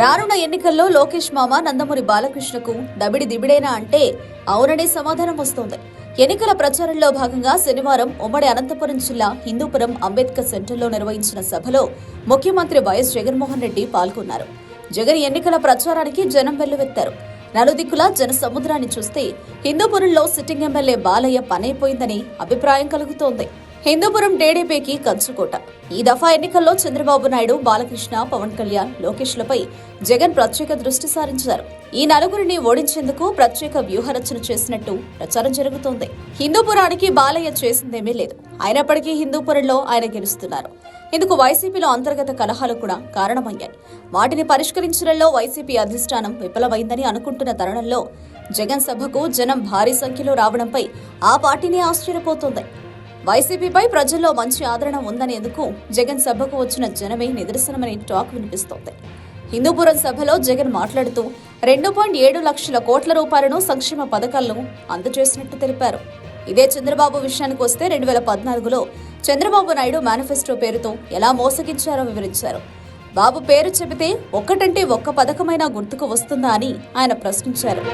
రానున్న ఎన్నికల్లో లోకేష్ మామ నందమూరి బాలకృష్ణకు దబిడి దిబిడేనా అంటే అవుననే సమాధానం వస్తోంది. ఎన్నికల ప్రచారంలో భాగంగా శనివారం ఉమ్మడి అనంతపురం జిల్లా హిందూపురం అంబేద్కర్ సెంటర్లో నిర్వహించిన సభలో ముఖ్యమంత్రి వైఎస్ జగన్మోహన్ రెడ్డి పాల్గొన్నారు. జగన్ ఎన్నికల ప్రచారానికి జనం వెల్లువెత్తారు. నలుదిక్కులా జన సముద్రాన్ని చూస్తే హిందూపురంలో సిట్టింగ్ ఎమ్మెల్యే బాలయ్య పనైపోయిందని అభిప్రాయం కలుగుతోంది. హిందూపురం టీడీపీకి కంచుకోట. ఈ దఫా ఎన్నికల్లో చంద్రబాబు నాయుడు, బాలకృష్ణ, పవన్ కళ్యాణ్, లోకేష్లపై జగన్ ప్రత్యేక దృష్టి సారించారు. ఈ నలుగురిని ఓడించేందుకు ప్రత్యేక వ్యూహరచన చేసినట్టు ప్రచారం జరుగుతోంది. హిందూపురానికి బాలయ్య చేసిందేమీ లేదు. అయినప్పటికీ హిందూపురంలో ఆయన గెలుస్తున్నారు. ఇందుకు వైసీపీలో అంతర్గత కలహాలు కూడా కారణమయ్యాయి. వాటిని పరిష్కరించడంలో వైసీపీ అధిష్టానం విఫలమైందని అనుకుంటున్న తరుణంలో జగన్ సభకు జనం భారీ సంఖ్యలో రావడంపై ఆ పార్టీని ఆశ్చర్యపోతోంది. వైసీపీపై ప్రజల్లో మంచి ఆదరణ ఉందనేందుకు జగన్ సభకు వచ్చిన జనమే నిదర్శనమనే టాక్ వినిపిస్తోంది. హిందూపురం సభలో జగన్ మాట్లాడుతూ 2.7 లక్షల కోట్ల రూపాయలను సంక్షేమ పథకాలను అందజేసినట్టు తెలిపారు. ఇదే చంద్రబాబు విషయానికి వస్తే 2014లో చంద్రబాబు నాయుడు మేనిఫెస్టో పేరుతో ఎలా మోసగించారో వివరించారు. బాబు పేరు చెబితే ఒక్కటంటే ఒక్క పథకమైనా గుర్తుకు వస్తుందా అని ఆయన ప్రశ్నించారు.